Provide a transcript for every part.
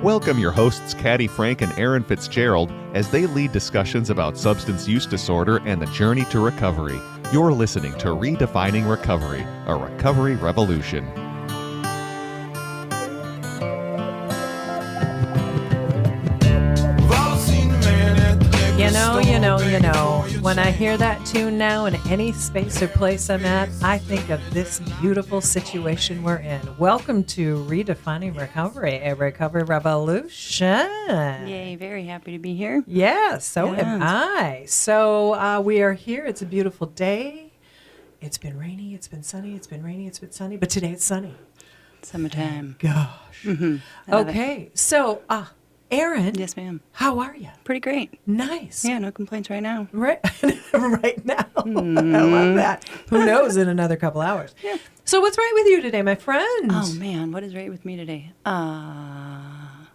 Welcome your hosts, Caddy Frank and Erin Fitzgerald, as they lead discussions about substance use disorder and the journey to recovery. You're listening to Redefining Recovery, a recovery revolution. You know, when I hear that tune now in any space or place I'm at, I think of this beautiful situation we're in. Welcome to Redefining Recovery, a recovery revolution. Yay, very happy to be here. Yeah, so am I. So we are here. It's a beautiful day. It's been rainy, it's been sunny, it's been rainy, it's been sunny, but today it's sunny. Summertime. Gosh. Mm-hmm. Okay, so Erin. Yes, ma'am. How are you? Pretty great. Nice. Yeah, no complaints right now. Right now. I love that. Who knows in another couple hours. Yeah. So what's right with you today, my friend? Oh, man, what is right with me today? I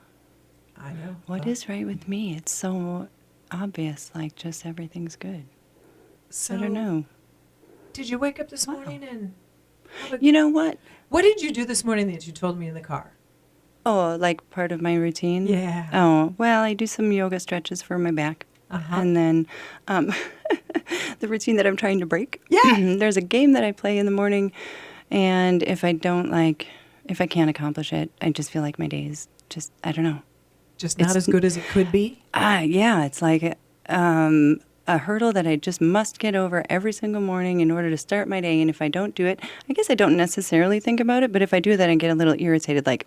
know. What is right with me? It's so obvious, like just everything's good. So I don't know. Did you wake up this morning and... You know what? What did you do this morning that you told me in the car? Oh, like part of my routine? Yeah. Oh, well, I do some yoga stretches for my back. Uh-huh. And then the routine that I'm trying to break. Yeah. There's a game that I play in the morning, and if I can't accomplish it, I just feel like my day is just, I don't know. Just not as good as it could be? Yeah, it's like a hurdle that I just must get over every single morning in order to start my day. And if I don't do it, I guess I don't necessarily think about it, but if I do that, I get a little irritated, like,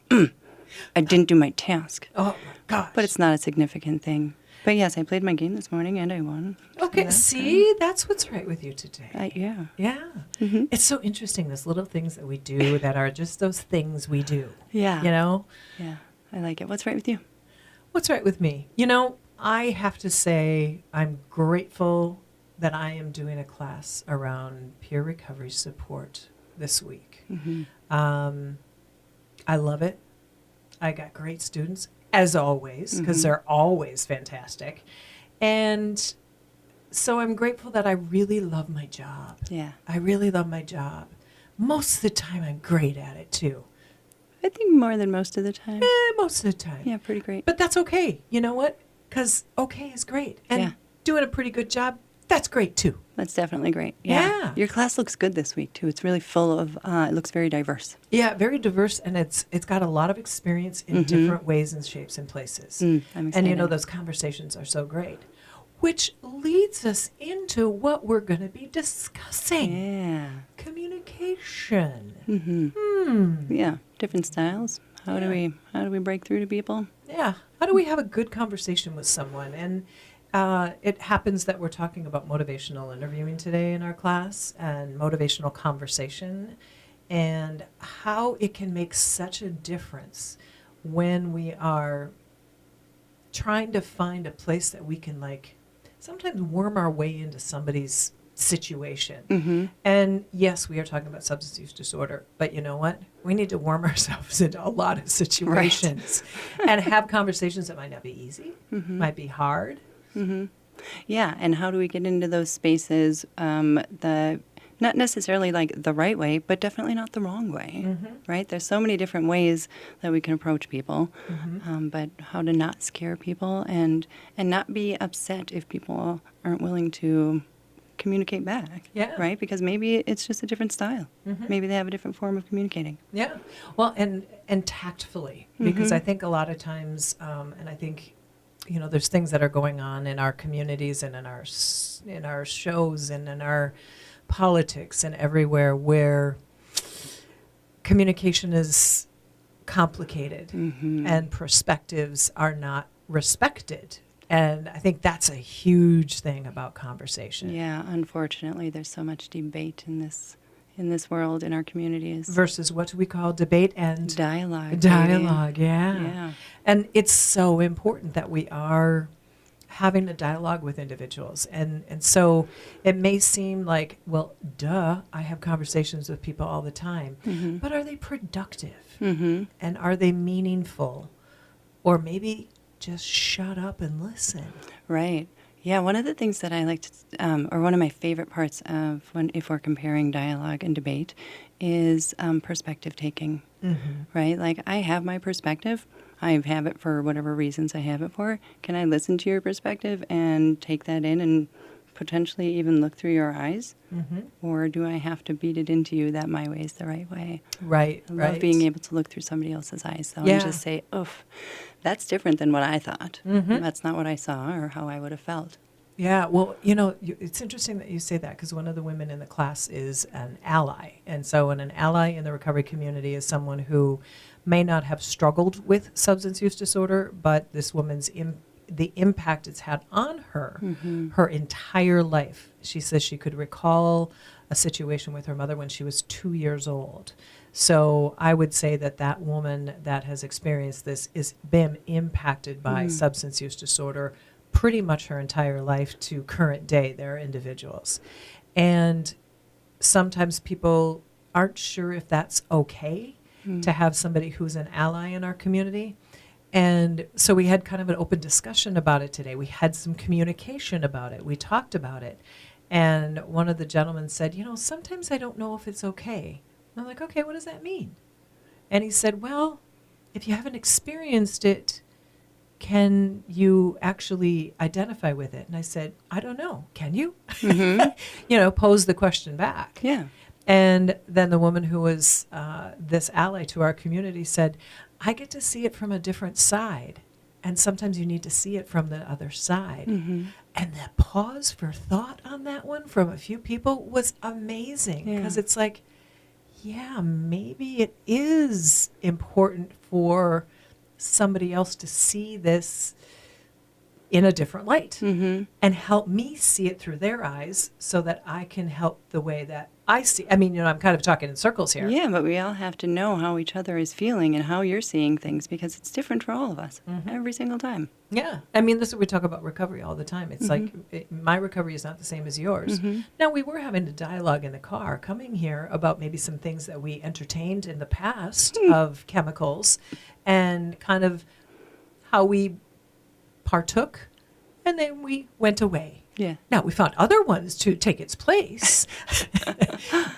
I didn't do my task. Oh, my gosh. But it's not a significant thing. But yes, I played my game this morning and I won. Okay, see? That's what's right with you today. Yeah. Yeah. Mm-hmm. It's so interesting, those little things that we do that are just those things we do. Yeah. You know? Yeah, I like it. What's right with you? What's right with me? You know, I have to say I'm grateful that I am doing a class around peer recovery support this week. Mm-hmm. I love it. I got great students, as always, because they're always fantastic. And so I'm grateful that I really love my job. Yeah. I really love my job. Most of the time, I'm great at it, too. I think more than most of the time. Most of the time. Yeah, pretty great. But that's okay. You know what? Because okay is great. And doing a pretty good job, that's great, too. That's definitely great. Yeah. Your class looks good this week, too. It's really full of, it looks very diverse. Yeah, very diverse, and it's got a lot of experience in different ways and shapes and places. I'm excited. And, you know, those conversations are so great, which leads us into what we're going to be discussing. Yeah. Communication. Mm-hmm. Yeah, different styles. How do we break through to people? Yeah. How do we have a good conversation with someone? And it happens that we're talking about motivational interviewing today in our class and motivational conversation and how it can make such a difference when we are trying to find a place that we can, like, sometimes worm our way into somebody's situation. Mm-hmm. And yes, we are talking about substance use disorder, but you know what? We need to worm ourselves into a lot of situations and have conversations that might not be easy, might be hard. Mm-hmm. Yeah, and how do we get into those spaces, not necessarily like the right way, but definitely not the wrong way, right? There's so many different ways that we can approach people, but how to not scare people and not be upset if people aren't willing to communicate back, right? Because maybe it's just a different style. Maybe they have a different form of communicating. Yeah, well, and tactfully, because I think a lot of times, and I think, you know, there's things that are going on in our communities and in our shows and in our politics and everywhere where communication is complicated and perspectives are not respected. And I think that's a huge thing about conversation. Yeah, unfortunately, there's so much debate in this world, in our communities. Versus what do we call debate and dialogue. Dialogue, yeah. And it's so important that we are having a dialogue with individuals. And so it may seem like, well, duh, I have conversations with people all the time. But are they productive? And are they meaningful? Or maybe just shut up and listen. Right. Yeah, one of the things that I like to, or one of my favorite parts of if we're comparing dialogue and debate is perspective taking, right? Like, I have my perspective. I have it for whatever reasons I have it for. Can I listen to your perspective and take that in and potentially even look through your eyes? Mm-hmm. Or do I have to beat it into you that my way is the right way? Right, I love being able to look through somebody else's eyes, though, Yeah. and just say, oof, that's different than what I thought. Mm-hmm. That's not what I saw or how I would have felt. Yeah, well, it's interesting that you say that, because one of the women in the class is an ally. And so an ally in the recovery community is someone who may not have struggled with substance use disorder, but this woman's the impact it's had on her, her entire life. She says she could recall a situation with her mother when she was 2 years old. So I would say that woman that has experienced this is been impacted by substance use disorder pretty much her entire life to current day. They're individuals. And sometimes people aren't sure if that's okay to have somebody who's an ally in our community. And so we had kind of an open discussion about it today. We had some communication about it. We talked about it. And one of the gentlemen said, sometimes I don't know if it's okay. And I'm like, okay, what does that mean? And he said, well, if you haven't experienced it, can you actually identify with it? And I said, I don't know. Can you? Pose the question back. Yeah. And then the woman who was this ally to our community said, I get to see it from a different side. And sometimes you need to see it from the other side. And the pause for thought on that one from a few people was amazing. Because it's like, yeah, maybe it is important for somebody else to see this in a different light and help me see it through their eyes so that I can help the way that I see. I mean, I'm kind of talking in circles here. Yeah, but we all have to know how each other is feeling and how you're seeing things, because it's different for all of us every single time. Yeah. I mean, this is what we talk about recovery all the time. It's like my recovery is not the same as yours. Now, we were having a dialogue in the car coming here about maybe some things that we entertained in the past of chemicals and kind of how we partook, and then we went away. Yeah. Now, we found other ones to take its place.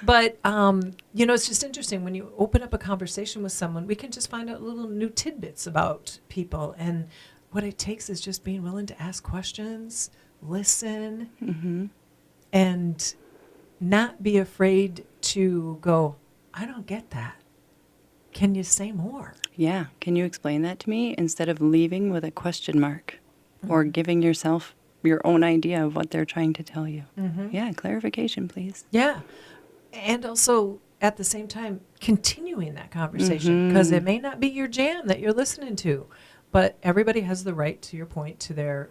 But, it's just interesting. When you open up a conversation with someone, we can just find out little new tidbits about people. And what it takes is just being willing to ask questions, listen, and not be afraid to go, I don't get that. Can you say more? Yeah. Can you explain that to me, instead of leaving with a question mark or giving yourself your own idea of what they're trying to tell you? Yeah, clarification, please. Yeah. And also, at the same time, continuing that conversation, because it may not be your jam that you're listening to, but everybody has the right, to your point, to their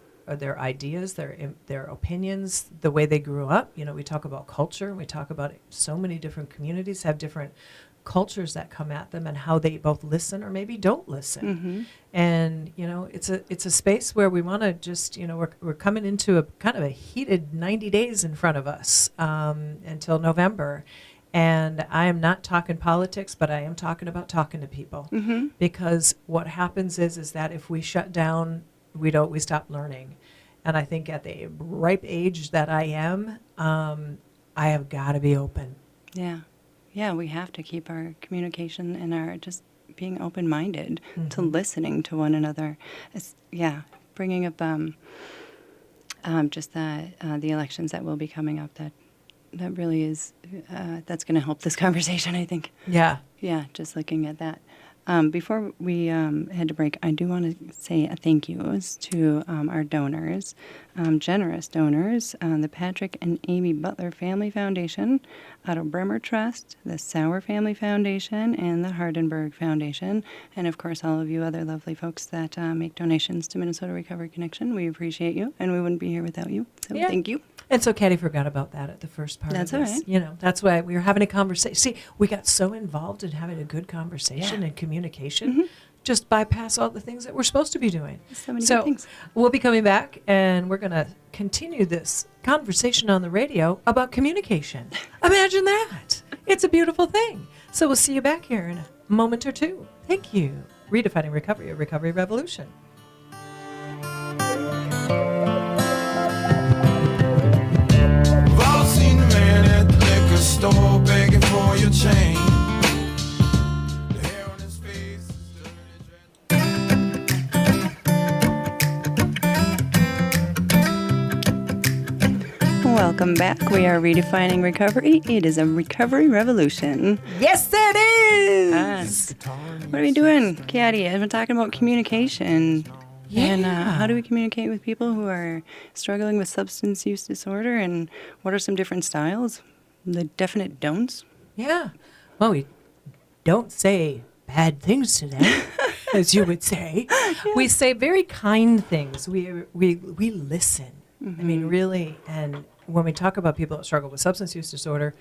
ideas, their opinions, the way they grew up. We talk about culture. We talk about so many different communities have different cultures that come at them and how they both listen or maybe don't listen. And, it's a space where we want to just, we're coming into a kind of a heated 90 days in front of us until November. And I am not talking politics, but I am talking about talking to people. Because what happens is that if we shut down, we stop learning. And I think at the ripe age that I am, I have got to be open. Yeah. Yeah, we have to keep our communication and our just being open-minded to listening to one another. Bringing up just the elections that will be coming up, that really is, that's going to help this conversation, I think. Yeah. Yeah, just looking at that. Before we head to break, I do want to say a thank yous to our donors, generous donors, the Patrick and Amy Butler Family Foundation, Otto Bremer Trust, the Sauer Family Foundation, and the Hardenberg Foundation, and of course all of you other lovely folks that make donations to Minnesota Recovery Connection. We appreciate you, and we wouldn't be here without you, so thank you. And so Caddy forgot about that at the first part That's of this. all right. That's why we were having a conversation. See, we got so involved in having a good conversation and communication, just bypass all the things that we're supposed to be doing. So many good things. We'll be coming back, and we're going to continue this conversation on the radio about communication. Imagine that. It's a beautiful thing. So we'll see you back here in a moment or two. Thank you. Redefining Recovery, a recovery revolution. Store begging for your change. The hair on his face is dirty. Welcome back. We are redefining recovery. It is a recovery revolution. Yes, it is. What are we doing, Caddy? I've been talking about communication. Yeah. And how do we communicate with people who are struggling with substance use disorder, and what are some different styles? The definite don'ts? Yeah. Well, we don't say bad things to them, as you would say. Yeah. We say very kind things. We listen. I mean, really, and when we talk about people that struggle with substance use disorder,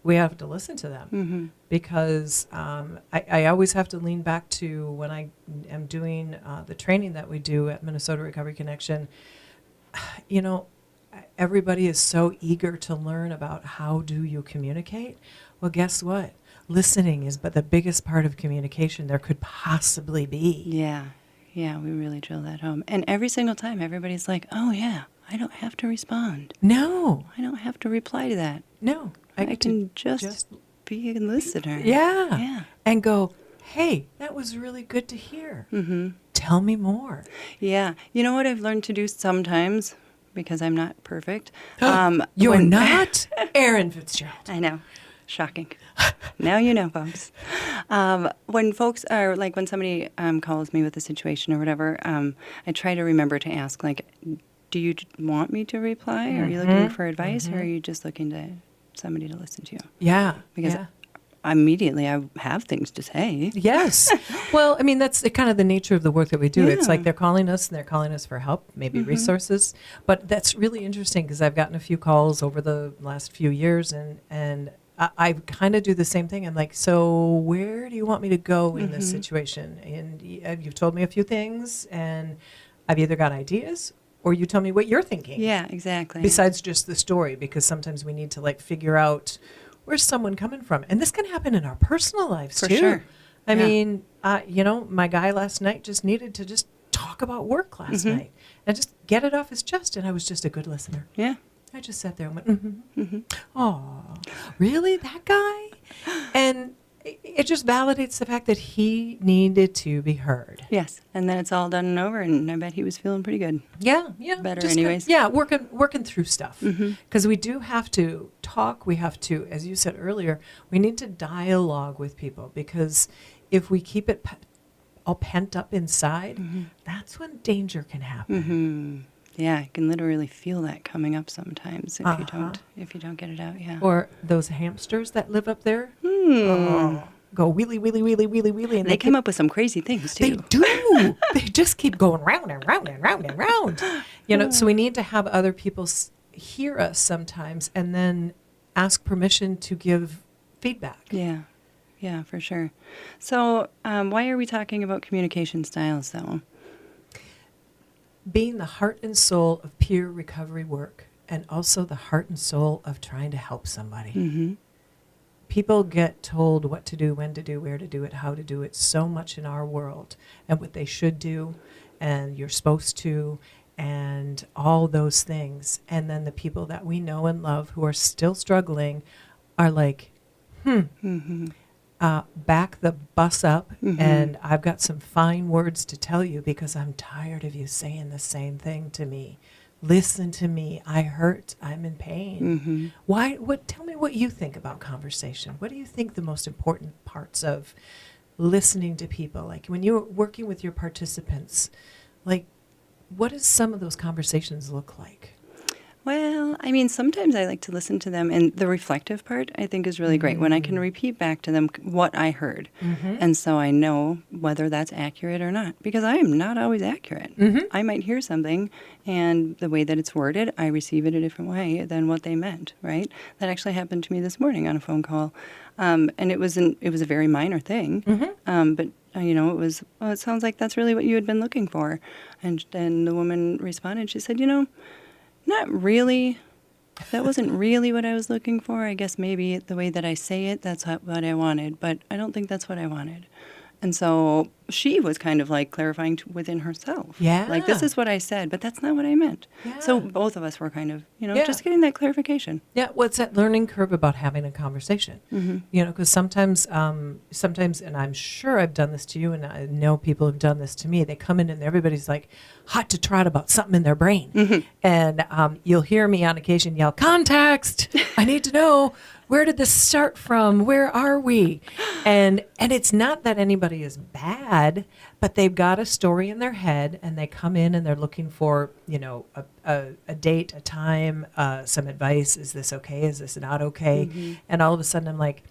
we have to listen to them because I always have to lean back to when I am doing the training that we do at Minnesota Recovery Connection. You know, everybody is so eager to learn about how do you communicate. Well, guess what? Listening is but the biggest part of communication there could possibly be. Yeah. Yeah, we really drill that home. And every single time, everybody's like, oh, yeah, I don't have to respond. No. I don't have to reply to that. No. I can just be a listener. Yeah. And go, hey, that was really good to hear. Tell me more. Yeah. You know what I've learned to do sometimes, because I'm not perfect? You're not Erin Fitzgerald. I know. Shocking. Now you know, folks. When folks are, like, when somebody calls me with a situation or whatever, I try to remember to ask, like, do you want me to reply? Are you looking for advice, or are you just looking to somebody to listen to you? Yeah. Because immediately I have things to say. Yes. Well, I mean, that's kind of the nature of the work that we do. Yeah. It's like they're calling us for help, maybe resources. But that's really interesting because I've gotten a few calls over the last few years, and I kind of do the same thing. I'm like, so where do you want me to go in this situation? And you've told me a few things, and I've either got ideas or you tell me what you're thinking. Yeah, exactly. Besides just the story, because sometimes we need to like figure out where's someone coming from. And this can happen in our personal lives too. Sure. I mean, you know, my guy last night just needed to just talk about work last night and just get it off his chest. And I was just a good listener. Yeah. I just sat there and went, oh, really? That guy? And it just validates the fact that he needed to be heard. Yes. And then it's all done and over, and I bet he was feeling pretty good. Yeah. Better anyways. Working through stuff. Because we do have to talk. We have to, as you said earlier, we need to dialogue with people, because if we keep it all pent up inside, that's when danger can happen. Yeah, I can literally feel that coming up sometimes if you don't get it out. Yeah. Or those hamsters that live up there. Go wheelie, wheelie, wheelie, wheelie, wheelie. And they come up with some crazy things, too. They do. They just keep going round and round and round and round. You know, so we need to have other people hear us sometimes and then ask permission to give feedback. Yeah. Yeah, for sure. So why are we talking about communication styles, though? Being the heart and soul of peer recovery work, and also the heart and soul of trying to help somebody. People get told what to do, when to do, where to do it, how to do it so much in our world, and what they should do, and you're supposed to, and all those things. And then the people that we know and love who are still struggling are like, back the bus up, and I've got some fine words to tell you because I'm tired of you saying the same thing to me. Listen to me. I hurt. I'm in pain. Tell me what you think about conversation. What do you think the most important parts of listening to people? Like when you're working with your participants, like what does some of those conversations look like? Well, I mean, sometimes I like to listen to them, and the reflective part I think is really great when I can repeat back to them what I heard. And so I know whether that's accurate or not, because I am not always accurate. I might hear something, and the way that it's worded, I receive it a different way than what they meant, right? That actually happened to me this morning on a phone call. And it was a very minor thing, but you know, it was, well, it sounds like that's really what you had been looking for. And then the woman responded, she said, you know, not really. That wasn't really what I was looking for. I guess maybe the way that I say it, that's what I wanted. But I don't think that's what I wanted. And so she was kind of like clarifying within herself. Yeah. Like, this is what I said, but that's not what I meant. Yeah. So both of us were kind of, Yeah. just getting that clarification. Yeah, well, it's that learning curve about having a conversation. Because sometimes, and I'm sure I've done this to you, and I know people have done this to me. They come in and everybody's like hot to trot about something in their brain, and you'll hear me on occasion yell, "Context! I need to know, where did this start from? Where are we?" And it's not that anybody is bad, but they've got a story in their head, and they come in and they're looking for, a date, a time, some advice. Is this okay? Is this not okay? And all of a sudden I'm like,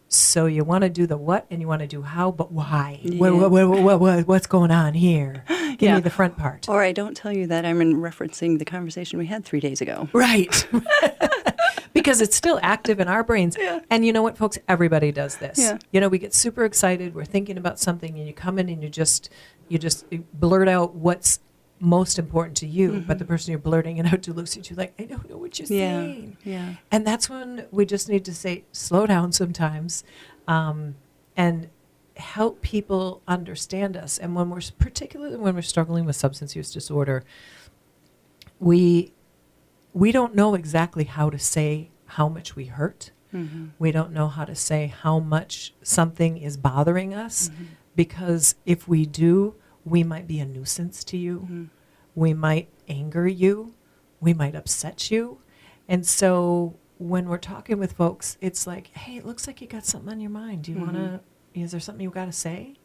so you want to do the what and you want to do how, but why? Yeah. What's going on here? Give me the front part. Or I don't tell you that I'm referencing the conversation we had 3 days ago. Right. Because it's still active in our brains. Yeah. And you know what, folks? Everybody does this. Yeah. We get super excited. We're thinking about something, and you come in and you just blurt out what's most important to you. But the person you're blurting it out to looks at you like, I don't know what you're saying. Yeah. And that's when we just need to say, slow down sometimes, and help people understand us. And particularly when we're struggling with substance use disorder, we don't know exactly how to say how much we hurt. We don't know how to say how much something is bothering us, because if we do, we might be a nuisance to you. We might anger you. We might upset you. And so when we're talking with folks, it's like, hey, it looks like you got something on your mind. Do you want to, is there something you got to say?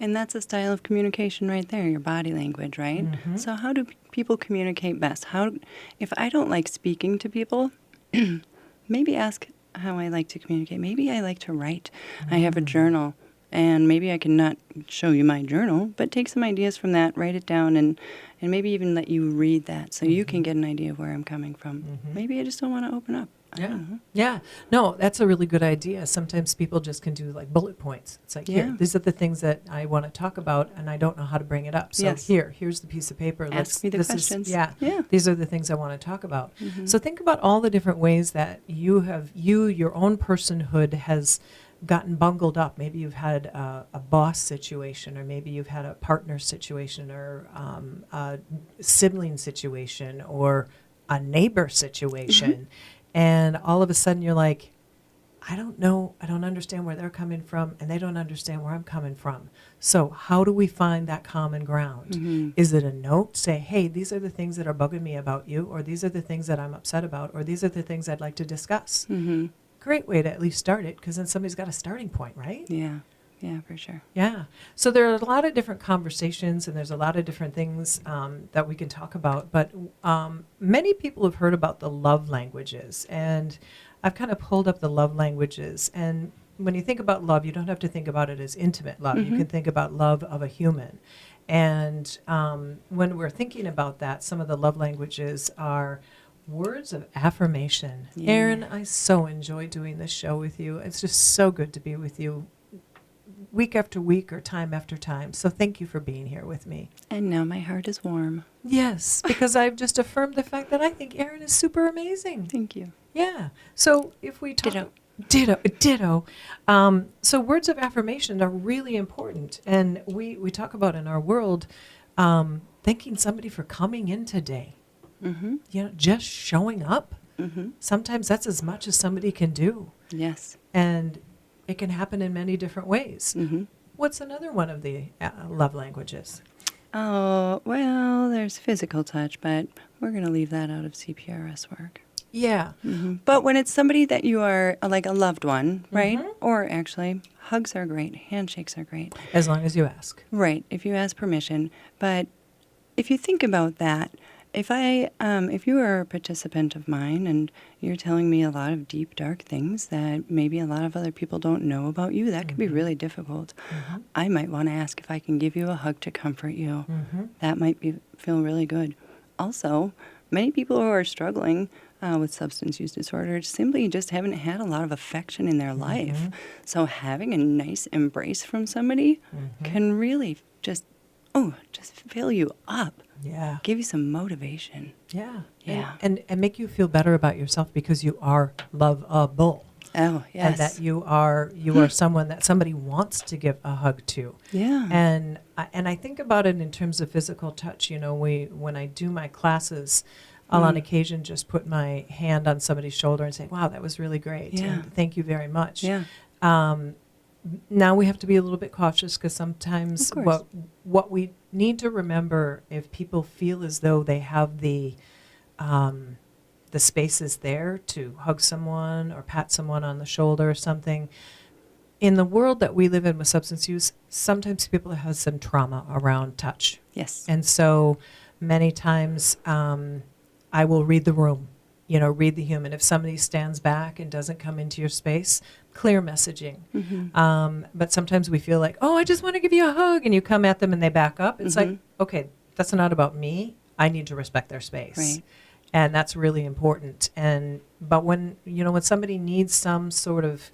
And that's a style of communication right there, your body language, right? So how do people communicate best? If I don't like speaking to people, maybe ask how I like to communicate. Maybe I like to write. I have a journal, and maybe I can not show you my journal, but take some ideas from that, write it down, and maybe even let you read that so you can get an idea of where I'm coming from. Maybe I just don't want to open up. I don't know. Yeah. No, that's a really good idea. Sometimes people just can do like bullet points. It's like, here, these are the things that I want to talk about, and I don't know how to bring it up. So here's the piece of paper. Ask me the questions. These are the things I want to talk about. So think about all the different ways that your own personhood has gotten bungled up. Maybe you've had a boss situation, or maybe you've had a partner situation, or a sibling situation, or a neighbor situation. And all of a sudden you're like, I don't know, I don't understand where they're coming from, and they don't understand where I'm coming from. So how do we find that common ground? Is it a note? Say, hey, these are the things that are bugging me about you, or these are the things that I'm upset about, or these are the things I'd like to discuss. Great way to at least start it, because then somebody's got a starting point, right? Yeah, for sure. Yeah. So there are a lot of different conversations, and there's a lot of different things that we can talk about. But many people have heard about the love languages, and I've kind of pulled up the love languages. And when you think about love, you don't have to think about it as intimate love. You can think about love of a human. And when we're thinking about that, some of the love languages are words of affirmation. Erin, I so enjoy doing this show with you. It's just so good to be with you week after week, or time after time. So thank you for being here with me. And now my heart is warm. Yes, because I've just affirmed the fact that I think Erin is super amazing. Thank you. Yeah. So if we talk... Ditto. So words of affirmation are really important. And we talk about in our world, thanking somebody for coming in today. Just showing up. Sometimes that's as much as somebody can do. Yes. And it can happen in many different ways. What's another one of the love languages? Oh, well, there's physical touch, but we're going to leave that out of CPRS work. Yeah. But when it's somebody that you are like a loved one, right? Or actually, hugs are great. Handshakes are great. As long as you ask. Right, if you ask permission. But if you think about that, if you are a participant of mine and you're telling me a lot of deep, dark things that maybe a lot of other people don't know about you, that could be really difficult. I might want to ask if I can give you a hug to comfort you. That might feel really good. Also, many people who are struggling with substance use disorder simply just haven't had a lot of affection in their life. So having a nice embrace from somebody can really just fill you up. Yeah. Give you some motivation. Yeah. Yeah. And make you feel better about yourself, because you are lovable. Oh, yes. And that you are someone that somebody wants to give a hug to. Yeah. And I think about it in terms of physical touch. You know, when I do my classes, I'll on occasion just put my hand on somebody's shoulder and say, "Wow, that was really great. Yeah. And thank you very much." Yeah. Now we have to be a little bit cautious because sometimes Of course. what we need to remember, if people feel as though they have the space is there to hug someone or pat someone on the shoulder or something. In the world that we live in with substance use, sometimes people have some trauma around touch. Yes. And so many times I will read the room, read the human. If somebody stands back and doesn't come into your space, clear messaging. But sometimes we feel like, oh, I just want to give you a hug. And you come at them and they back up. It's like, okay, that's not about me. I need to respect their space. Right. And that's really important. But when somebody needs some sort of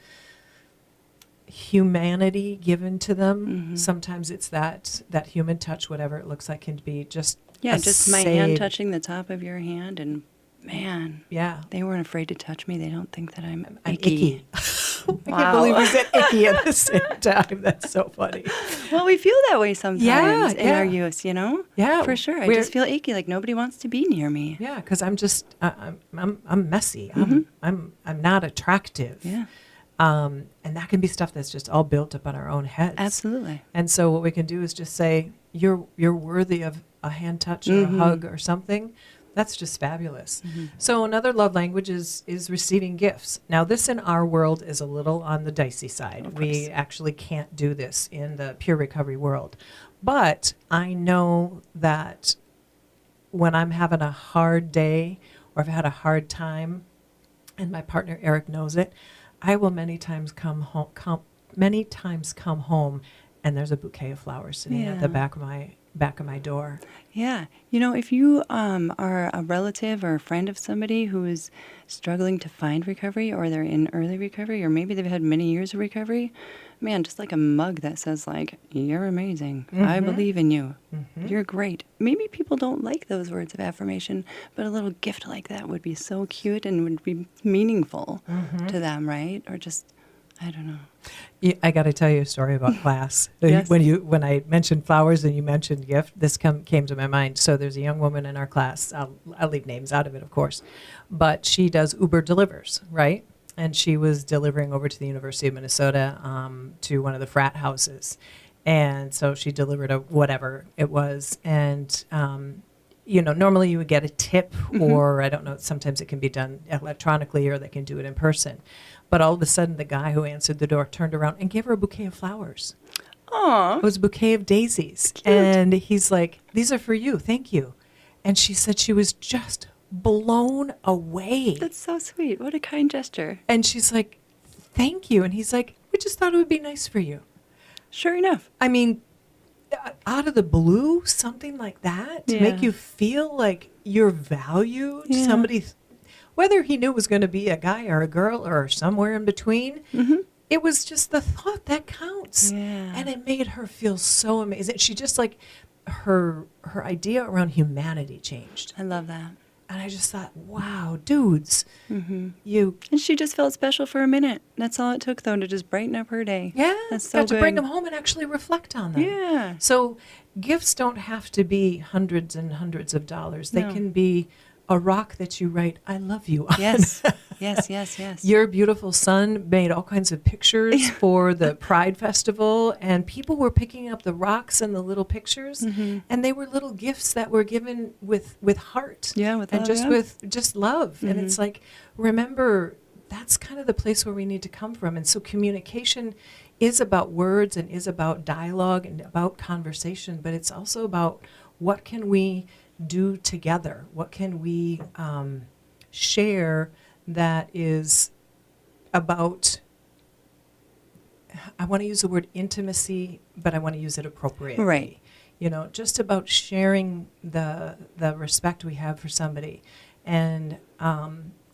humanity given to them, sometimes it's that human touch, whatever it looks like, can be just just my hand touching the top of your hand, and man, they weren't afraid to touch me. They don't think that I'm icky. I can't believe we said icky at the same time. That's so funny. Well, we feel that way sometimes in our use, Yeah, for sure. I just feel icky, like nobody wants to be near me. Yeah, because I'm just I'm messy. I'm not attractive. Yeah. And that can be stuff that's just all built up on our own heads. Absolutely. And so what we can do is just say, you're worthy of a hand touch or a hug or something. That's just fabulous. So another love language is receiving gifts. Now, this in our world is a little on the dicey side. We actually can't do this in the peer recovery world. But I know that when I'm having a hard day or I've had a hard time, and my partner Eric knows it, I will many times come home, and there's a bouquet of flowers sitting at the back of my door. Yeah. If you are a relative or a friend of somebody who is struggling to find recovery, or they're in early recovery, or maybe they've had many years of recovery, man, just like a mug that says, like, you're amazing. I believe in you. You're great. Maybe people don't like those words of affirmation, but a little gift like that would be so cute and would be meaningful to them, right? Or just, I don't know. Yeah, I got to tell you a story about class. Yes. When I mentioned flowers and you mentioned gift, this came to my mind. So there's a young woman in our class. I'll leave names out of it, of course, but she does Uber delivers, right? And she was delivering over to the University of Minnesota to one of the frat houses, and so she delivered whatever it was, and normally you would get a tip, or I don't know. Sometimes it can be done electronically, or they can do it in person. But all of a sudden, the guy who answered the door turned around and gave her a bouquet of flowers. Aw. It was a bouquet of daisies. Cute. And he's like, "These are for you. Thank you." And she said she was just blown away. That's so sweet. What a kind gesture. And she's like, "Thank you." And he's like, "We just thought it would be nice for you." Sure enough. I mean, out of the blue, something like that to make you feel like you're valued. Yeah. Somebody, whether he knew it was going to be a guy or a girl or somewhere in between, it was just the thought that counts. Yeah. And it made her feel so amazing. She just her idea around humanity changed. I love that. And I just thought, wow, dudes, you... And she just felt special for a minute. That's all it took, though, to just brighten up her day. Yeah, That's so got to good. bring them home and actually reflect on them. Yeah. So gifts don't have to be hundreds and hundreds of dollars. They No. can be a rock that you write, "I love you" on. Yes. Yes. Your beautiful son made all kinds of pictures for the Pride Festival, and people were picking up the rocks and the little pictures, and they were little gifts that were given with heart. Yeah, with and love, just yeah. with just love. And it's like, remember, that's kind of the place where we need to come from. And so communication is about words and is about dialogue and about conversation, but it's also about what can we do together? What can we share that is about, I want to use the word intimacy, but I want to use it appropriately. Right. Just about sharing the respect we have for somebody. And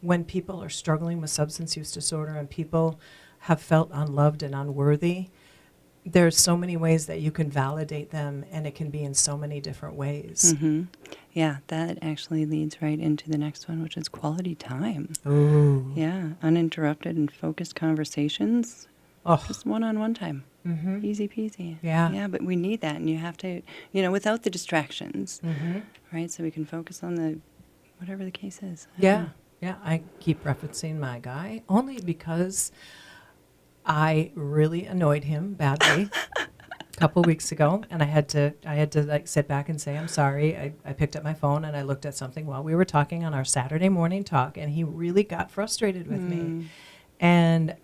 when people are struggling with substance use disorder and people have felt unloved and unworthy, there's so many ways that you can validate them, and it can be in so many different ways. Yeah, that actually leads right into the next one, which is quality time. Ooh. Yeah, uninterrupted and focused conversations. Oh. Just one-on-one time. Mm-hmm. Easy peasy. Yeah. Yeah, but we need that, and you have to, without the distractions, Mm-hmm. right? So we can focus on the, whatever the case is. Yeah. Yeah. I keep referencing my guy only because I really annoyed him badly a couple weeks ago, and I had to like sit back and say I'm sorry. I picked up my phone and I looked at something while we were talking on our Saturday morning talk, and he really got frustrated with me. And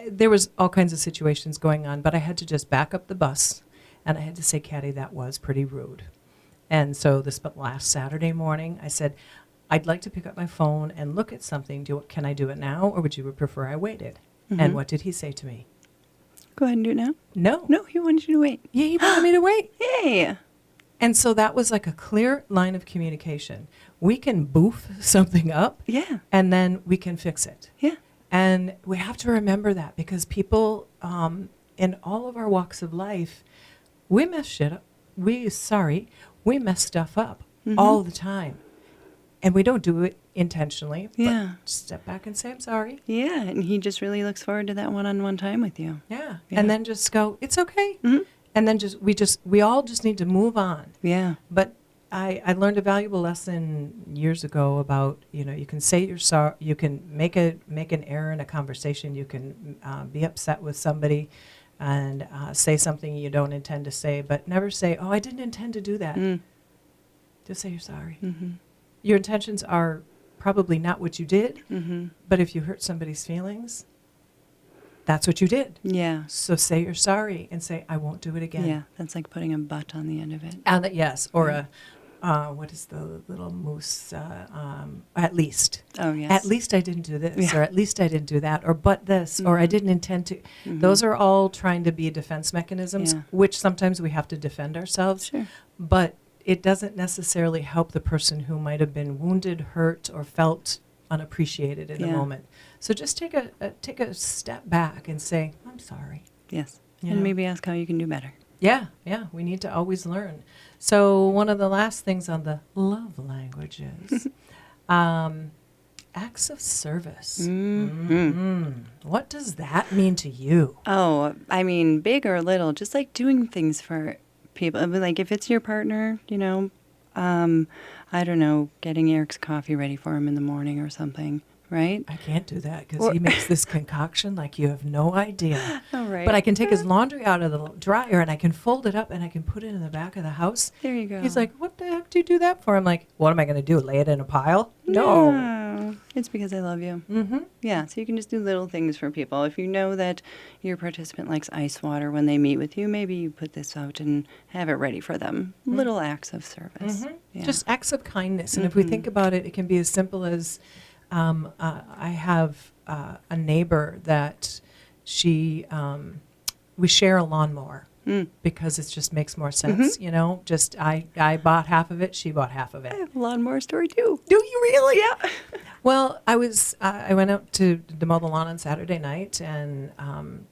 there was all kinds of situations going on, but I had to just back up the bus, and I had to say, Caddy, that was pretty rude. And so this last Saturday morning, I said, I'd like to pick up my phone and look at something. Can I do it now, or would you prefer I waited? And what did he say to me? Go ahead and do it now. No. No, he wanted you to wait. Yeah, he wanted me to wait. Yay. And so that was like a clear line of communication. We can boof something up, Yeah. and then we can fix it. Yeah. And we have to remember that, because people in all of our walks of life, we mess shit up. We mess stuff up all the time. And we don't do it intentionally. Yeah. But just step back and say, I'm sorry. Yeah, and he just really looks forward to that one-on-one time with you. Yeah. Yeah. And then just go, it's okay. Mhm. And then we all just need to move on. Yeah. But I learned a valuable lesson years ago about, you can say you're sorry, you can make an error in a conversation, you can be upset with somebody and say something you don't intend to say, but never say, oh, I didn't intend to do that. Just say you're sorry. Mm-hmm. Your intentions are probably not what you did, Mm-hmm. but if you hurt somebody's feelings, that's what you did. Yeah. So say you're sorry and say, I won't do it again. Yeah, that's like putting a butt on the end of it. And yes, or what is the little moose? At least. Oh, yes. At least I didn't do this, Yeah. or at least I didn't do that, or but this, or I didn't intend to. Those are all trying to be defense mechanisms, Yeah. which sometimes we have to defend ourselves. Sure. But it doesn't necessarily help the person who might have been wounded, hurt, or felt unappreciated in the Yeah. moment. So just take a step back and say, I'm sorry. Yes. You And know? maybe ask how you can do better. Yeah, we need to always learn. So one of the last things on the love languages, acts of service. What does that mean to you? Oh, I mean, big or little, just like doing things for people. I mean, like if it's your partner, I don't know, getting Eric's coffee ready for him in the morning or something, right? I can't do that because he makes this concoction like you have no idea. All right. But I can take his laundry out of the dryer and I can fold it up and I can put it in the back of the house. There you go. He's like, what the heck do you do that for? I'm like, what am I going to do? Lay it in a pile? No. No, it's because I love you. Mm-hmm. Yeah, so you can just do little things for people. If you know that your participant likes ice water when they meet with you, maybe you put this out and have it ready for them. Little acts of service. Yeah. Just acts of kindness. And if we think about it, it can be as simple as I have a neighbor that we share a lawnmower because it just makes more sense, Just I bought half of it, she bought half of it. I have a lawnmower story too. Do you really? Yeah. Well, I went out to mow the lawn on Saturday night, and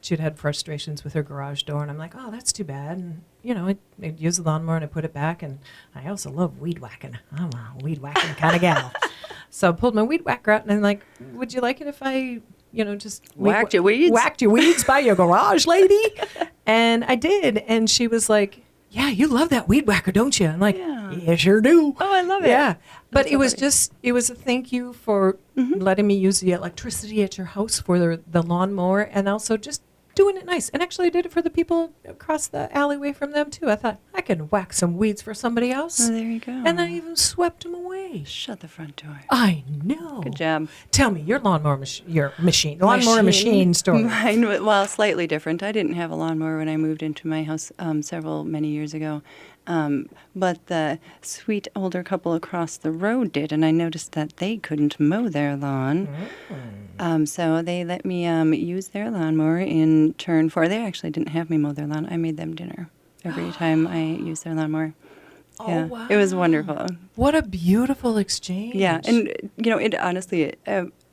she'd had frustrations with her garage door, and I'm like, oh, that's too bad. And I use the lawnmower and I put it back, and I also love weed whacking. I'm a weed whacking kind of gal. So I pulled my weed whacker out, and I'm like, would you like it if I, just Whacked your weeds? Whacked your weeds by your garage, lady? And I did, and she was like, yeah, you love that weed whacker, don't you? I'm like, yeah, sure do. Oh, I love it. Yeah. But That's it was so just, it was a thank you for letting me use the electricity at your house for the lawnmower, and also just doing it nice. And actually I did it for the people across the alleyway from them too. I thought, I can whack some weeds for somebody else. Oh, there you go. And I even swept them away. Shut the front door. I know. Good job. Tell me your lawnmower machine story. Mine, well, slightly different. I didn't have a lawnmower when I moved into my house many years ago. But the sweet older couple across the road did, and I noticed that they couldn't mow their lawn. So they let me use their lawnmower in turn for, they actually didn't have me mow their lawn. I made them dinner every time I used their lawnmower. Yeah, wow. it was wonderful. What a beautiful exchange. Yeah, and it honestly,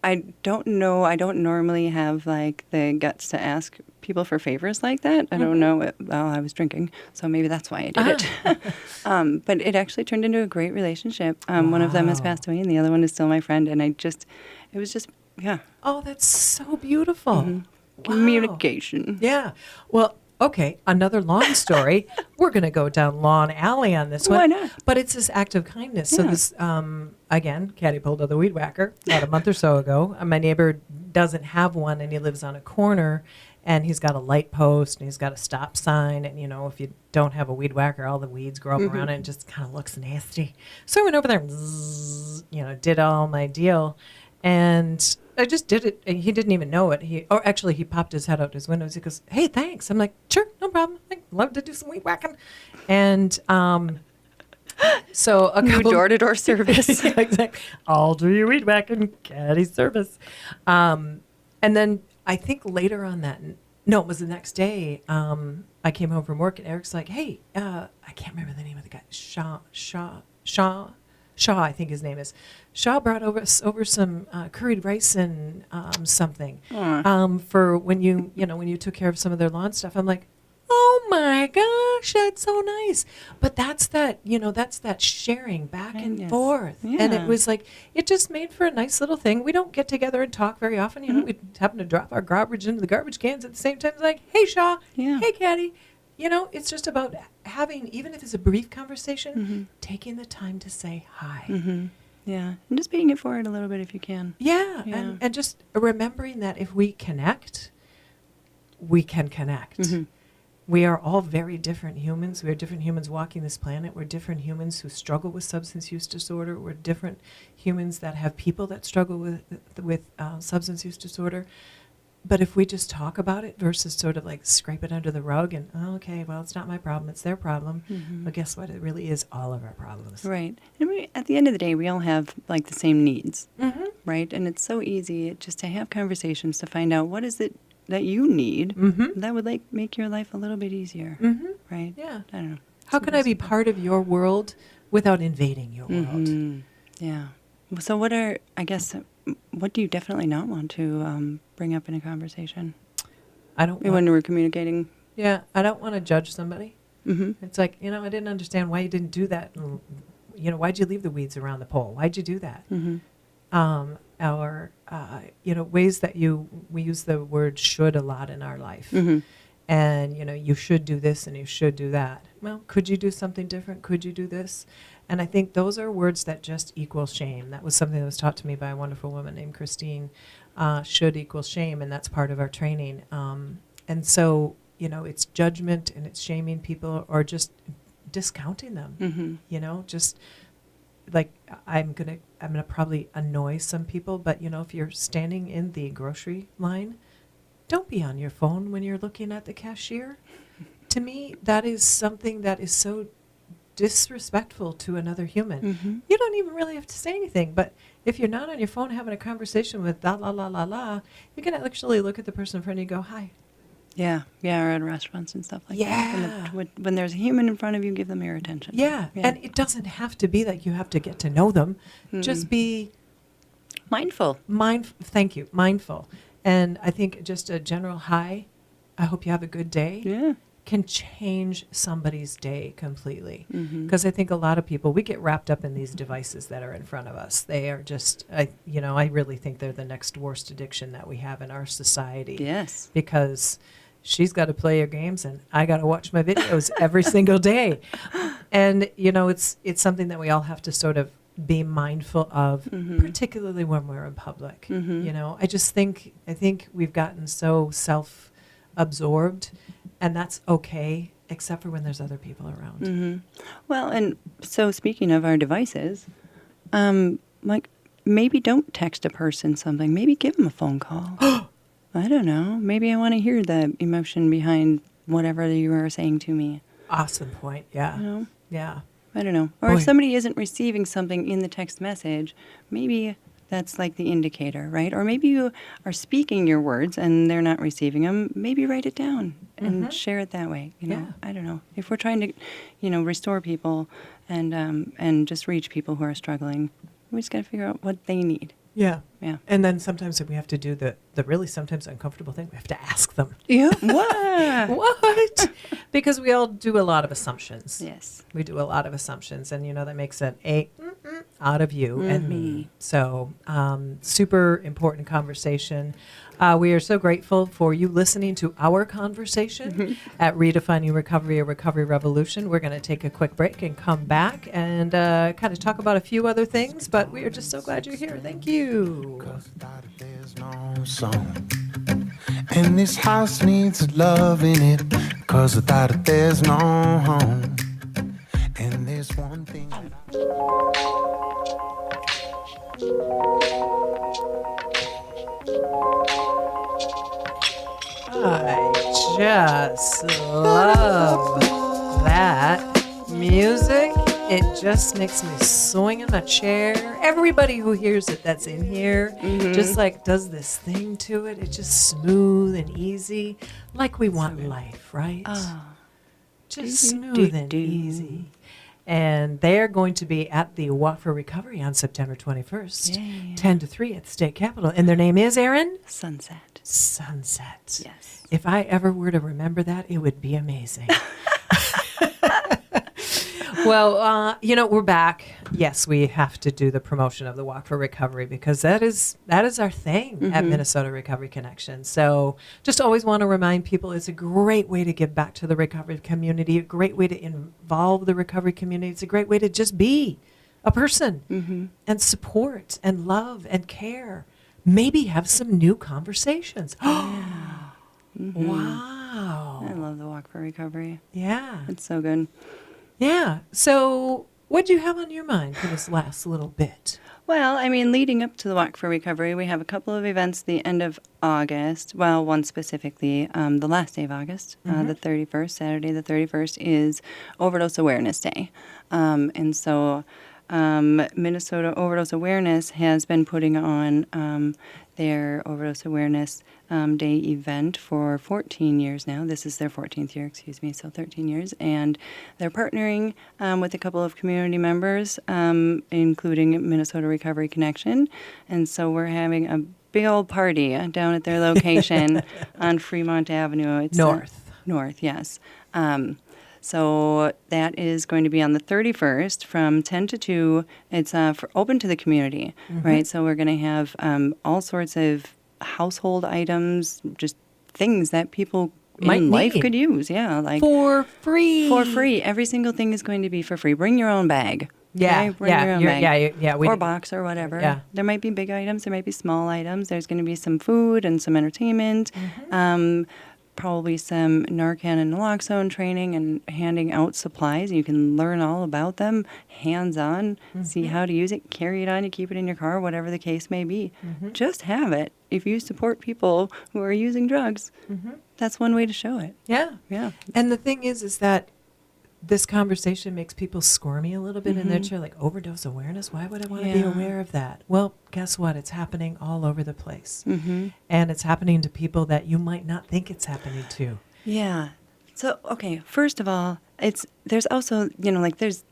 I don't know. I don't normally have like the guts to ask people for favors like that. I don't know. Well, I was drinking, so maybe that's why I did it. But it actually turned into a great relationship. One of them has passed away, and the other one is still my friend. And it was just, yeah. Oh, that's so beautiful. Wow. Communication. Yeah. Well, okay, another long story. We're going to go down Lawn Alley on this one. Why not? But it's this act of kindness. So Yeah. this, again, Caddy pulled out the weed whacker about a month or so ago. My neighbor doesn't have one, and he lives on a corner, and he's got a light post, and he's got a stop sign. And, if you don't have a weed whacker, all the weeds grow up around it and just kind of looks nasty. So I went over there and, did all my deal. And I just did it. And he didn't even know it. He popped his head out his windows. He goes, "Hey, thanks." I'm like, "Sure, no problem. I'd love to do some weed whacking." And so a couple door-to-door service. Yeah, exactly. I'll do your weed whacking, Caddy service. And then I think later on it was the next day. I came home from work and Eric's like, "Hey, I can't remember the name of the guy. Shaw, I think his name is. Shaw brought over some curried rice and something for when you took care of some of their lawn stuff." I'm like, "Oh my gosh, that's so nice!" But that's that sharing back and forth, and it was like it just made for a nice little thing. We don't get together and talk very often. We happen to drop our garbage into the garbage cans at the same time. It's like, "Hey, Shaw, hey, Caddy." It's just about having, even if it's a brief conversation, taking the time to say hi. Yeah, and just paying it forward a little bit if you can. Yeah. And just remembering that if we connect, we can connect. We are all very different humans. We are different humans walking this planet. We're different humans who struggle with substance use disorder. We're different humans that have people that struggle with substance use disorder. But if we just talk about it versus sort of like scrape it under the rug and, okay, well, it's not my problem, it's their problem. But guess what? It really is all of our problems. Right. And at the end of the day, we all have like the same needs, right? And it's so easy just to have conversations to find out what is it that you need that would make your life a little bit easier, right? Yeah. I don't know. How can I be part of your world without invading your world? Yeah. So what do you definitely not want to bring up in a conversation? When we're communicating. Yeah, I don't want to judge somebody. It's like, I didn't understand why you didn't do that. And, why'd you leave the weeds around the pole? Why'd you do that? Ways that we use the word should a lot in our life. And, you should do this and you should do that. Well, could you do something different? Could you do this? And I think those are words that just equal shame. That was something that was taught to me by a wonderful woman named Christine. Should equals shame, and that's part of our training. And so, it's judgment and it's shaming people or just discounting them. Just like I'm gonna probably annoy some people, but if you're standing in the grocery line, don't be on your phone when you're looking at the cashier. To me, that is something that is so disrespectful to another human. You don't even really have to say anything, but if you're not on your phone having a conversation with la la la la la, you can actually look at the person in front of you and go, "Hi." Yeah, or at restaurants and stuff like that. When there's a human in front of you, give them your attention. Yeah, and it doesn't have to be that you have to get to know them. Just be mindful. Thank you, mindful. And I think just a general hi, I hope you have a good day, can change somebody's day completely. Because I think a lot of people, we get wrapped up in these devices that are in front of us. They are just, I really think they're the next worst addiction that we have in our society. Yes. Because she's got to play her games and I got to watch my videos every single day. And, it's something that we all have to sort of be mindful of, particularly when we're in public. I think we've gotten so self-absorbed, and that's okay, except for when there's other people around. Well, and so speaking of our devices, maybe don't text a person something. Maybe give them a phone call. I don't know. Maybe I want to hear the emotion behind whatever you are saying to me. Awesome point. Yeah. Yeah. I don't know. Or if somebody isn't receiving something in the text message, maybe that's like the indicator, right? Or maybe you are speaking your words and they're not receiving them. Maybe write it down and share it that way. I don't know. If we're trying to, restore people and just reach people who are struggling, we just got to figure out what they need. Yeah. Yeah. And then sometimes we have to do the really sometimes uncomfortable thing. We have to ask them. Yeah. What? What? Because we all do a lot of assumptions. Yes. We do a lot of assumptions, and that makes an out of you and me. So super important conversation. We are so grateful for you listening to our conversation at Redefining Recovery, a Recovery Revolution. We're going to take a quick break and come back and kind of talk about a few other things, but we are just so glad you're here. Thank you. There's no song, and this house needs love in it, 'cause without it there's no home. And there's one thing that I just love that music. It just makes me swing in my chair. Everybody who hears it that's in here just like does this thing to it. It's just smooth and easy, like we want life, right? Just smooth and easy. And they're going to be at the Walk for Recovery on September 21st, 10 to 3 at the State Capitol. And their name is, Erin? Sunset. Sunset. Yes. If I ever were to remember that, it would be amazing. Well, we're back. Yes, we have to do the promotion of the Walk for Recovery because that is our thing at Minnesota Recovery Connection. So just always want to remind people it's a great way to give back to the recovery community, a great way to involve the recovery community. It's a great way to just be a person and support and love and care. Maybe have some new conversations. Wow. I love the Walk for Recovery. Yeah. It's so good. Yeah. So what do you have on your mind for this last little bit? Well, I mean, leading up to the Walk for Recovery, we have a couple of events the end of August. Well, one specifically, the last day of August, the 31st, Saturday the 31st, is Overdose Awareness Day. And so Minnesota Overdose Awareness has been putting on their Overdose Awareness Day event for 14 years now. This is their 14th year, so 13 years. And they're partnering with a couple of community members, including Minnesota Recovery Connection. And so we're having a big old party down at their location on Fremont Avenue. It's north, yes. So that is going to be on the 31st from 10 to 2. It's open to the community, right? So we're going to have all sorts of household items, just things that people in life could use. Yeah, like for free. For free. Every single thing is going to be for free. Bring your own bag. Yeah, okay? Bring your own bag. Yeah. Or box or whatever. Yeah. There might be big items. There might be small items. There's going to be some food and some entertainment. Probably some Narcan and naloxone training and handing out supplies. You can learn all about them, hands-on, see how to use it, carry it on, you keep it in your car, whatever the case may be. Just have it. If you support people who are using drugs, that's one way to show it. Yeah. Yeah. And the thing is that this conversation makes people squirmy a little bit in their chair, like overdose awareness. Why would I want to be aware of that? Well, guess what? It's happening all over the place. And it's happening to people that you might not think it's happening to. Yeah. So, okay, first of all, there's also, there's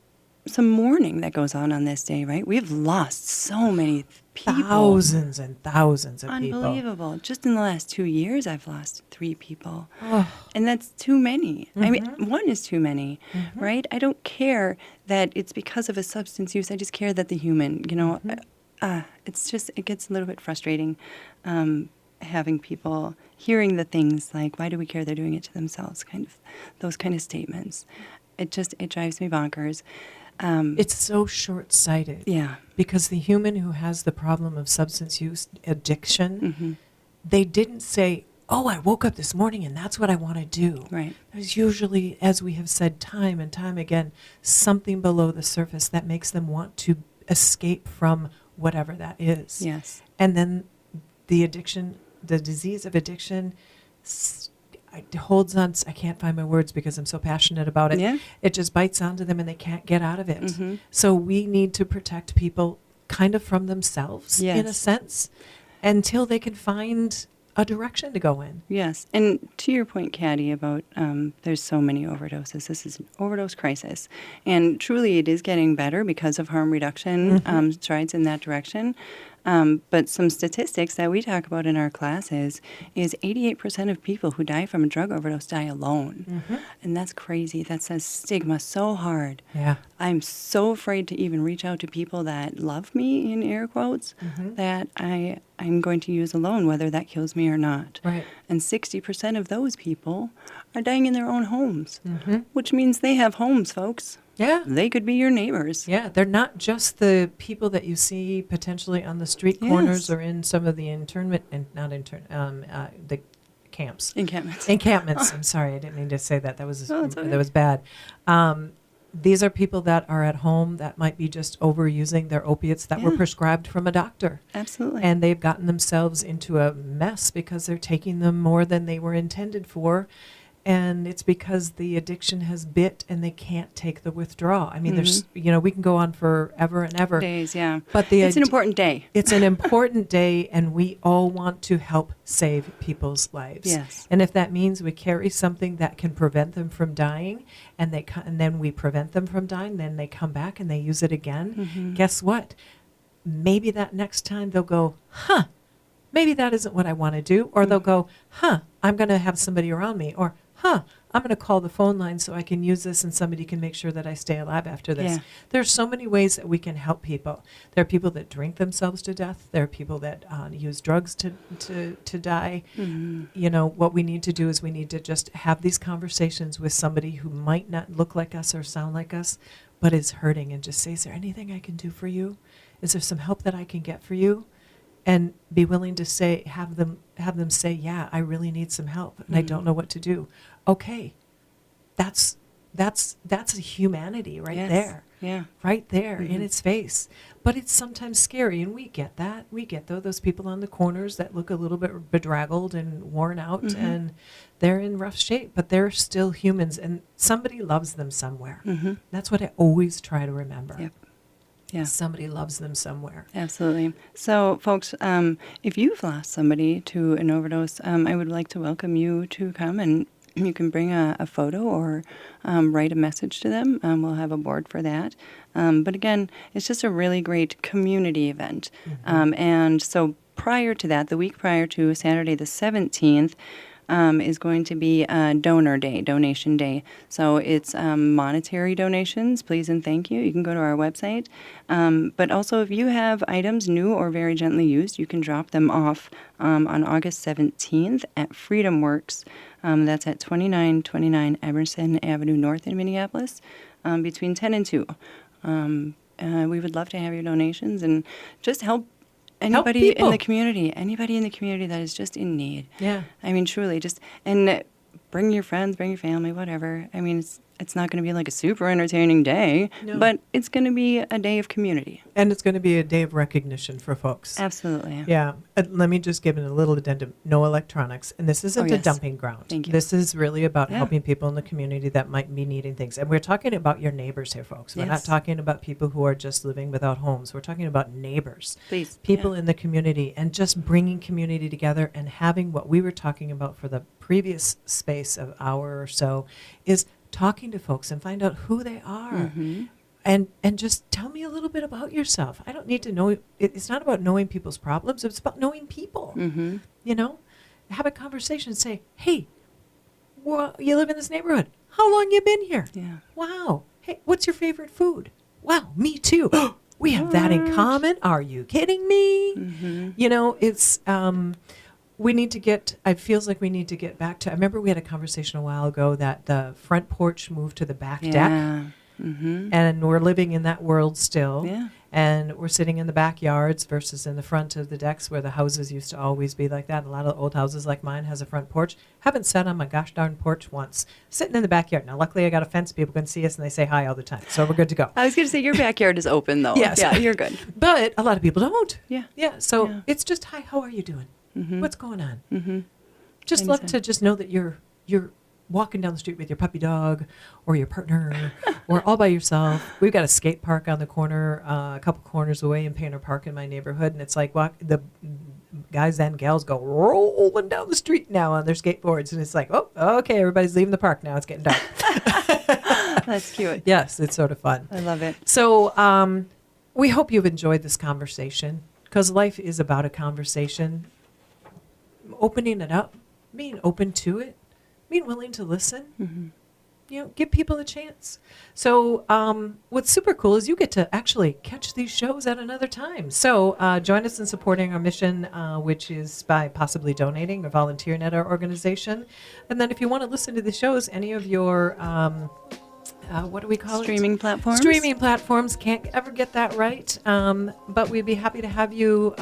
some mourning that goes on this day, right? We've lost so many people. Thousands and thousands of people. Unbelievable. Just in the last 2 years, I've lost 3 people. Oh. And that's too many. I mean, one is too many, right? I don't care that it's because of a substance use. I just care that the human, it gets a little bit frustrating having people hearing the things like, why do we care they're doing it to themselves? Those kind of statements. It drives me bonkers. It's so short-sighted. Yeah. Because the human who has the problem of substance use addiction, they didn't say, oh, I woke up this morning and that's what I want to do. Right. There's usually, as we have said time and time again, something below the surface that makes them want to escape from whatever that is. Yes. And then the disease of addiction holds on. I can't find my words because I'm so passionate about it. Yeah. It just bites onto them and they can't get out of it. So we need to protect people kind of from themselves in a sense until they can find a direction to go in. Yes. And to your point, Caddy, about there's so many overdoses. This is an overdose crisis. And truly it is getting better because of harm reduction strides in that direction. But some statistics that we talk about in our classes is 88% of people who die from a drug overdose die alone. And that's crazy. That says stigma so hard. Yeah. I'm so afraid to even reach out to people that love me, in air quotes, that I'm going to use alone, whether that kills me or not. Right. And 60% of those people are dying in their own homes, which means they have homes, folks. Yeah. They could be your neighbors. Yeah, they're not just the people that you see potentially on the street corners Yes. or in some of the the camps. Encampments. Encampments. I'm sorry, I didn't mean to say that. That was Oh, it's okay. that was bad. These are people that are at home that might be just overusing their opiates that were Yeah. prescribed from a doctor. Absolutely. And they've gotten themselves into a mess because they're taking them more than they were intended for. And it's because the addiction has bit and they can't take the withdrawal. I mean, there's, we can go on forever and ever. Days, yeah. But it's an important day. It's an important day, and we all want to help save people's lives. Yes. And if that means we carry something that can prevent them from dying, and then we prevent them from dying, then they come back and they use it again, guess what? Maybe that next time they'll go, maybe that isn't what I want to do. Or they'll go, I'm going to have somebody around me. Or, I'm going to call the phone line so I can use this and somebody can make sure that I stay alive after this. Yeah. There's so many ways that we can help people. There are people that drink themselves to death. There are people that use drugs to die. What we need to do is we need to just have these conversations with somebody who might not look like us or sound like us, but is hurting, and just say, is there anything I can do for you? Is there some help that I can get for you? And be willing to say, have them say, yeah, I really need some help, and I don't know what to do. Okay, that's a humanity right Yes. there, Yeah. right there in its face. But it's sometimes scary, and we get that. We get those people on the corners that look a little bit bedraggled and worn out, and they're in rough shape, but they're still humans, and somebody loves them somewhere. That's what I always try to remember. Yep. Yeah. Somebody loves them somewhere. Absolutely. So, folks, if you've lost somebody to an overdose, I would like to welcome you to come, and you can bring a photo or write a message to them. We'll have a board for that. But again, it's just a really great community event. And so prior to that, the week prior to Saturday the 17th, is going to be donation day. So it's monetary donations, please and thank you. You can go to our website. But also, if you have items new or very gently used, you can drop them off on August 17th at Freedom Works. That's at 2929 Emerson Avenue North in Minneapolis, between 10 and 2. We would love to have your donations and just help anybody in the community that is just in need. Yeah. I mean, truly, and bring your friends, bring your family, whatever. I mean, it's not going to be like a super entertaining day, but it's going to be a day of community. And it's going to be a day of recognition for folks. Absolutely. Yeah. Let me just give it a little addendum. No electronics. And this isn't a dumping ground. Thank you. This is really about helping people in the community that might be needing things. And we're talking about your neighbors here, folks. We're not talking about people who are just living without homes. We're talking about neighbors. Please. People in the community, and just bringing community together and having what we were talking about for the previous space of hour or so is talking to folks and find out who they are. And just tell me a little bit about yourself. I don't need to know. It's not about knowing people's problems. It's about knowing people. Have a conversation and say, hey, you live in this neighborhood. How long you been here? Yeah. Wow. Hey, what's your favorite food? Wow, me too. We have that in common. Are you kidding me? It's... it feels like we need to get back to, I remember we had a conversation a while ago that the front porch moved to the back deck. And we're living in that world still. Yeah. And we're sitting in the backyards versus in the front of the decks where the houses used to always be like that. A lot of old houses like mine has a front porch. Haven't sat on my gosh darn porch once. Sitting in the backyard. Now, luckily I got a fence. People can see us and they say hi all the time. So we're good to go. I was going to say, your backyard is open, though. Yes. Yeah, you're good. But a lot of people don't. Yeah. Yeah. So Yeah. it's just, hi, how are you doing? What's going on? Just Anytime. love to just know that you're walking down the street with your puppy dog or your partner or all by yourself. We've got a skate park on the corner, a couple corners away in Painter Park in my neighborhood, and it's like the guys and gals go rolling down the street now on their skateboards, and it's like, oh, okay, everybody's leaving the park now. It's getting dark. That's cute. Yes, it's sort of fun. I love it. So we hope you've enjoyed this conversation. because life is about a conversation. Opening it up, being open to it, being willing to listen. Give people a chance. So what's super cool is you get to actually catch these shows at another time. So join us in supporting our mission, which is by possibly donating or volunteering at our organization. And then if you want to listen to the shows, any of your, what do we call Streaming it? platforms? Streaming platforms. Can't ever get that right. But we'd be happy to have you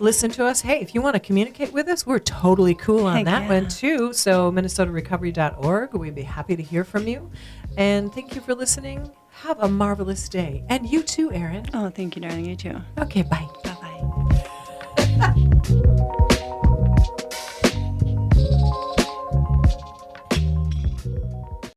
listen to us. Hey, if you want to communicate with us, we're totally cool on Heck that yeah. one too. So minnesotarecovery.org. We'd be happy to hear from you. And thank you for listening. Have a marvelous day. And you too, Erin. Oh, thank you, darling. You too. Okay, bye.